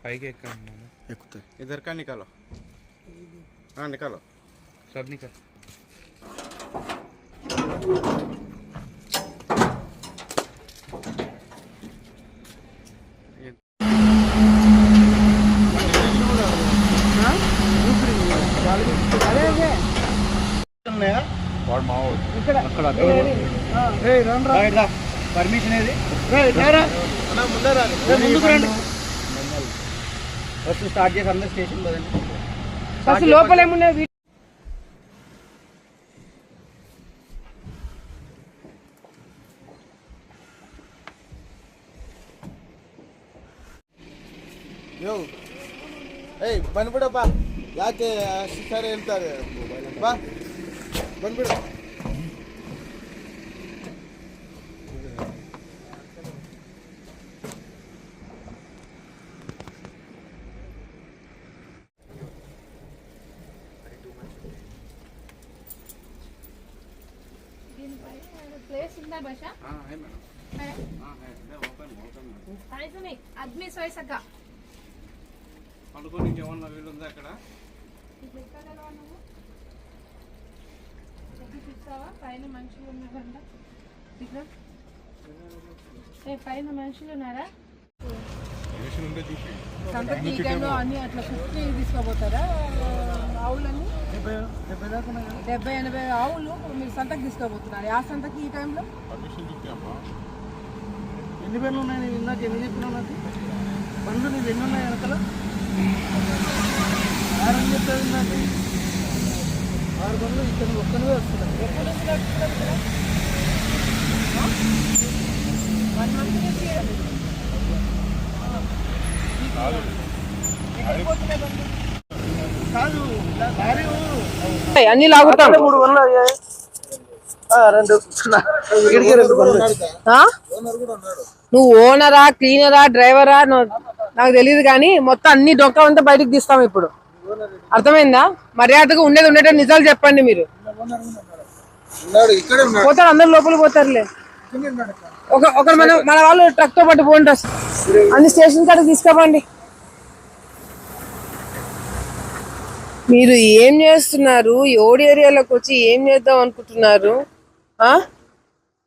పైకి ఎక్కాను ఎక్కుతాయి इधर का निकालो हाँ निकालो सब निकाल పర్మిషన్ ఏది ఫస్ట్ స్టార్ట్ చేసి అందరు స్టేషన్ పోదండి లోపల ఏమున్నాయి ಯೋ ಏಯ್ ಬಂದ್ಬಿಡಪ್ಪ ಯಾಕೆ ಅಷ್ಟು ಸಾರಿ ಹೇಳ್ತಾರೆ ಬಾ ಬಂದ್ಬಿಡು प्लेस कितना बचा? हाँ है मैडम है हाँ है ओपन ऐसा नहीं आदमी सोई सका పడుకోనికి ఏమన్నా వీలు ఉందా అక్కడ పైన మనుషులు ఉన్నారంట పైన మనుషులు ఉన్నారా సంతకి ఈ టైంలో అన్ని అట్లా కుట్టి తీసుకోపోతారా ఆవులన్నీ 70-80 ఆవులు మీరు సంతకి తీసుకోబోతున్నారు ఆ సంతకి ఈ టైంలో ఎన్ని పనులు ఉన్నాయి నేను ఇందాక ఎన్ని చెప్పినావు నాకు పనులు నీకు ఎన్ని ఉన్నాయి వెనకాల 6 అని చెప్పారు నాకు 6 పనులు ఇక్కడ ఒక్కనే వస్తున్నాయి కాదు అన్ని లాగుతాం 3 పనులు అయ్యాయి 2 పనులు నువ్వు ఓనరా క్లీనరా డ్రైవరా నాకు తెలియదు కానీ మొత్తం అన్ని డొక్క అంతా బయటకు తీస్తాం ఇప్పుడు అర్థమైందా మర్యాదగా ఉండేటట్టు నిజాలు చెప్పండి మీరు పోతారు అందరు లోపల పోతారులే ఒకరు మన వాళ్ళు ట్రక్ తో పట్టు పోండి అన్ని స్టేషన్ కాడికి తీసుకోపండి మీరు ఏం చేస్తున్నారు ఓడి ఏరియాలోకి వచ్చి ఏం చేద్దాం అనుకుంటున్నారు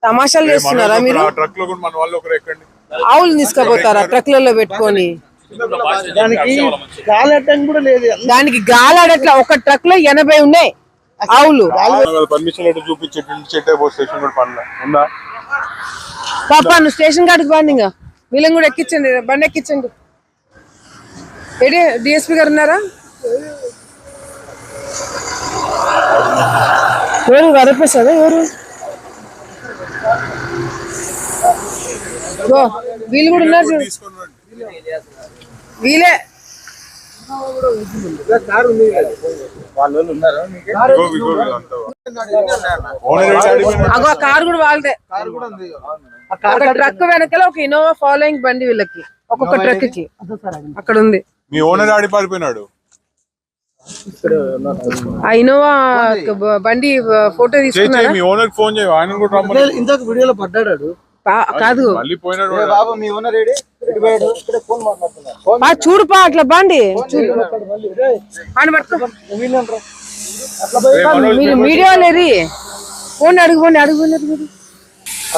తమాషాలు చేస్తున్నారా మీరు ఆవులు తీసుకుపోతారా ట్రక్లలో పెట్టుకొని దానికి గాలటం కూడా లేదు దానికి గాలాడట్లా ఒక ట్రక్ లో 80 ఉన్నాయి ఆవులు పాప నువ్వు స్టేషన్ కాడికి బాండి ఇంకా వీళ్ళని కూడా ఎక్కించండి బండి ఎక్కించండి ఏడి డిఎస్పీ గారు ఉన్నారా ఎవరు వరపేసారా ఎవరు వీళ్ళు కూడా ఉన్నారు వీళ్ళే అగో కారు కూడా వాళ్ళదే ఒక ట్రక్ వెనకాల ఒక ఇన్నోవా ఫాలోయింగ్ బండి వీళ్ళకి ఒక్కొక్క ట్రక్ కి అక్కడ ఉంది మీ ఓనర్ ఆడి పారిపోయినాడు ఆ ఇన్నోవా బండి ఫోటో తీసుకున్నారా మీ ఓనర్ ఫోన్ చేయ ఆయన కూడా రమ్మని ఇందాక వీడియోలో పడ్డాడు కాదు మళ్ళీ పోయినాడు బాబు మీ ఓనర్ ఏడి ఫోన్ మాట్లాడుతున్నారు చూడుపా అట్లా బండి చూడు మీరు మీడియా లేరి ఫోన్ అడుగుపోండి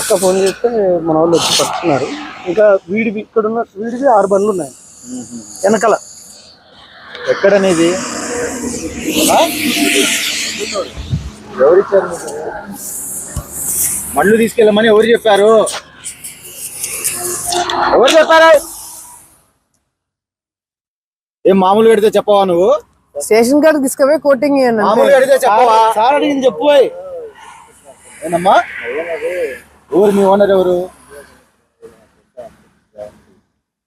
అక్క ఫోన్ చేస్తే మన వాళ్ళు వచ్చి పట్టుకున్నారు ఇంకా వీడివి ఇక్కడ ఉన్న వీడివి 6 బండ్లు ఉన్నాయి వెనకాల ఎక్కడనేది ఎవరిచ్చారు మళ్ళు తీసుకెళ్ళమని ఎవరు చెప్పారు ఏం మామూలు పెడితే చెప్పవా నువ్వు స్టేషన్ కాడికి తీసుకుపోయి కోటింగ్ మామూలు పెడితే చెప్పవా సార్ అడిగింది చెప్పు ఏనమ్మా ఎవరు మీ ఓనర్ ఎవరు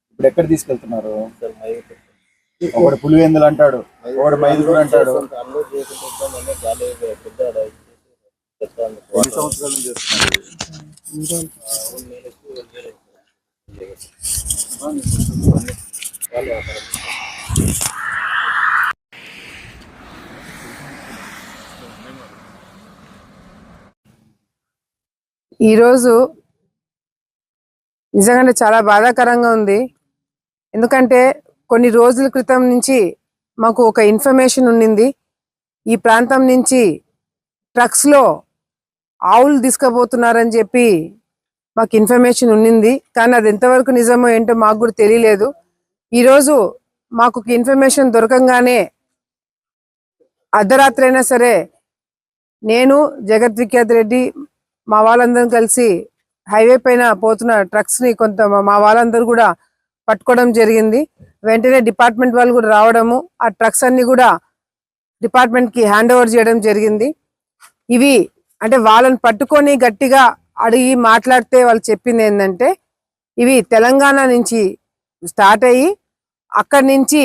ఇప్పుడు ఎక్కడ తీసుకెళ్తున్నారు ఒకడు పులివెందులు అంటాడు ఒకడు మైదుగురు అంటాడు ఎన్ని సంవత్సరాల నుంచి చేస్తున్నారు ఈరోజు నిజంగానే చాలా బాధాకరంగా ఉంది. ఎందుకంటే కొన్ని రోజుల క్రితం నుంచి మాకు ఒక ఇన్ఫర్మేషన్ ఉండింది. ఈ ప్రాంతం నుంచి ట్రక్స్లో ఆవులు తీసుకుపోతున్నారని చెప్పి మాకు ఇన్ఫర్మేషన్ ఉండింది. కానీ అది ఎంతవరకు నిజమో ఏంటో మాకు కూడా తెలియలేదు. ఈరోజు మాకు ఇన్ఫర్మేషన్ దొరకంగానే అర్ధరాత్రి అయినా సరే నేను, జగత్ విఖ్యాత్ రెడ్డి, మా వాళ్ళందరం కలిసి హైవే పైన పోతున్న ట్రక్స్ని కొంత మా వాళ్ళందరూ కూడా పట్టుకోవడం జరిగింది. వెంటనే డిపార్ట్మెంట్ వాళ్ళు కూడా రావడము, ఆ ట్రక్స్ అన్ని కూడా డిపార్ట్మెంట్కి హ్యాండ్ ఓవర్ చేయడం జరిగింది. ఇవి అంటే వాళ్ళని పట్టుకొని గట్టిగా అడిగి మాట్లాడితే వాళ్ళు చెప్పింది ఏంటంటే ఇవి తెలంగాణ నుంచి స్టార్ట్ అయ్యి అక్కడి నుంచి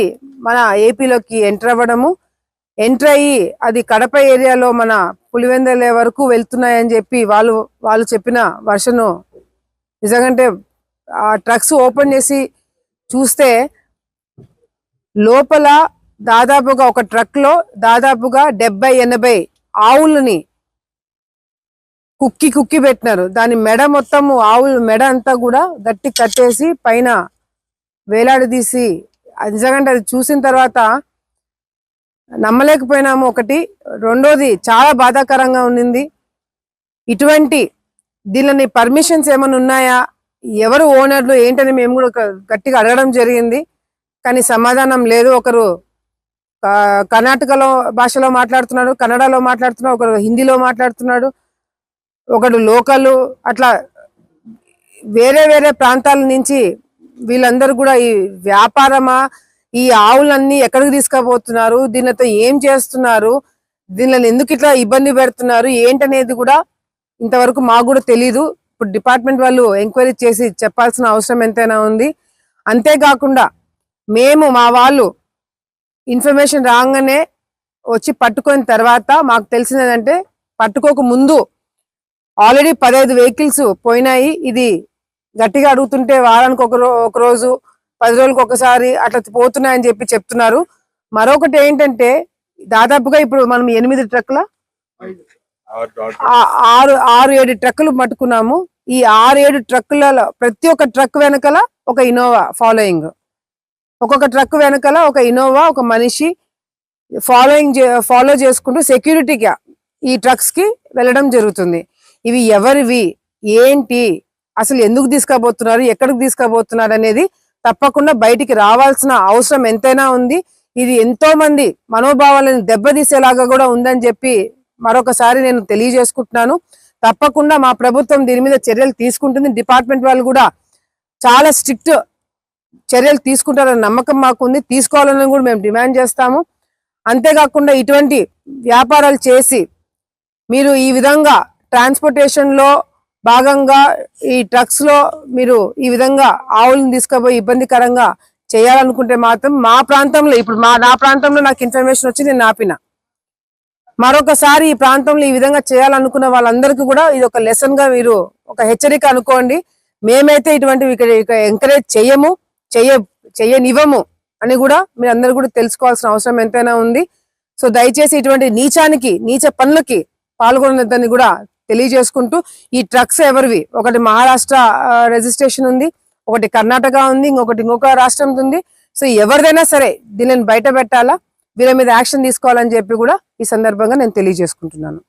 మన ఏపీలోకి ఎంటర్ అవ్వడము, ఎంటర్ అయ్యి అది కడప ఏరియాలో మన పులివెందల వరకు వెళ్తున్నాయని చెప్పి వాళ్ళు చెప్పిన వర్షను. నిజంగా ఆ ట్రక్స్ ఓపెన్ చేసి చూస్తే లోపల దాదాపుగా ఒక ట్రక్ లో దాదాపుగా 70-80 ఆవులని కుక్కి పెట్టినారు. దాని మెడ మొత్తము ఆవుల మెడ అంతా కూడా గట్టి కట్టేసి పైన వేలాడదీసి, నిజంగా అది చూసిన తర్వాత నమ్మలేకపోయినాము. ఒకటి, రెండోది చాలా బాధాకరంగా ఉండింది. ఇటువంటి దీనిని పర్మిషన్స్ ఏమైనా ఉన్నాయా, ఎవరు ఓనర్లు ఏంటని మేము కూడా గట్టిగా అడగడం జరిగింది. కానీ సమాధానం లేదు. ఒకరు కర్ణాటకలో భాషలో మాట్లాడుతున్నాడు, కన్నడలో మాట్లాడుతున్నాడు, ఒకరు హిందీలో మాట్లాడుతున్నాడు, ఒకడు లోకల్, అట్లా వేరే వేరే ప్రాంతాల నుంచి వీళ్ళందరూ కూడా ఈ వ్యాపారమా, ఈ ఆవులన్నీ ఎక్కడికి తీసుకుపోతున్నారు, దీనితో ఏం చేస్తున్నారు, దీనిని ఎందుకు ఇట్లా ఇబ్బంది పెడుతున్నారు ఏంటనేది కూడా ఇంతవరకు మాకు కూడా తెలీదు. ఇప్పుడు డిపార్ట్మెంట్ వాళ్ళు ఎంక్వైరీ చేసి చెప్పాల్సిన అవసరం ఎంతైనా ఉంది. అంతేకాకుండా మేము మా వాళ్ళు ఇన్ఫర్మేషన్ రాగానే వచ్చి పట్టుకున్న తర్వాత మాకు తెలిసినదంటే పట్టుకోక ముందు ఆల్రెడీ 15 వెహికల్స్ పోయినాయి. ఇది గట్టిగా అడుగుతుంటే వారానికి ఒక రోజు 10 రోజులకు ఒకసారి అట్లా పోతున్నాయని చెప్పి చెప్తున్నారు. మరొకటి ఏంటంటే దాదాపుగా ఇప్పుడు మనం 8 ట్రక్కుల 6-7 ట్రక్కులు పట్టుకున్నాము. ఈ 6-7 ట్రక్కులలో ప్రతి ఒక్క ట్రక్ వెనకాల ఒక ఇన్నోవా ఫాలోయింగ్, ఒక్కొక్క ట్రక్ వెనకాల ఒక ఇన్నోవా, ఒక మనిషి ఫాలో చేసుకుంటూ సెక్యూరిటీగా ఈ ట్రక్స్ కి వెళ్ళడం జరుగుతుంది. ఇవి ఎవరివి, ఏంటి, అసలు ఎందుకు తీసుకుపోతున్నారు, ఎక్కడికి తీసుకుపోతున్నారు అనేది తప్పకుండా బయటికి రావాల్సిన అవసరం ఎంతైనా ఉంది. ఇది ఎంతో మంది మనోభావాలను దెబ్బతీసేలాగా కూడా ఉందని చెప్పి మరొకసారి నేను తెలియజేసుకుంటున్నాను. తప్పకుండా మా ప్రభుత్వం దీని మీద చర్యలు తీసుకుంటుంది. డిపార్ట్మెంట్ వాళ్ళు కూడా చాలా స్ట్రిక్ట్ చర్యలు తీసుకుంటారన్న నమ్మకం మాకుంది. తీసుకోవాలని కూడా మేము డిమాండ్ చేస్తాము. అంతేకాకుండా ఇటువంటి వ్యాపారాలు చేసి మీరు ఈ విధంగా ట్రాన్స్పోర్టేషన్ లో భాగంగా ఈ ట్రక్స్ లో మీరు ఈ విధంగా ఆవులను తీసుకుపోయి ఇబ్బందికరంగా చేయాలనుకుంటే మాత్రం మా ప్రాంతంలో ఇప్పుడు నా ప్రాంతంలో నాకు ఇన్ఫర్మేషన్ వచ్చి నేను ఆపిన. మరొకసారి ఈ ప్రాంతంలో ఈ విధంగా చేయాలనుకున్న వాళ్ళందరికీ కూడా ఇది ఒక లెసన్ గా మీరు ఒక హెచ్చరిక అనుకోండి. మేమైతే ఇటువంటివి ఇక్కడ ఎంకరేజ్ చెయ్యనివ్వము అని కూడా మీరు అందరూ కూడా తెలుసుకోవాల్సిన అవసరం ఎంతైనా ఉంది. సో దయచేసి ఇటువంటి నీచ పనులకి పాల్గొనదని కూడా తెలియజేసుకుంటూ, ఈ ట్రక్స్ ఎవరివి, ఒకటి మహారాష్ట్ర రిజిస్ట్రేషన్ ఉంది, ఒకటి కర్ణాటక ఉంది, ఇంకొక రాష్ట్రం ఉంది. సో ఎవరిదైనా సరే దీనిని బయట పెట్టాలా, వీళ్ళ మీద యాక్షన్ తీసుకోవాలని చెప్పి కూడా ఈ సందర్భంగా నేను తెలియజేసుకుంటున్నాను.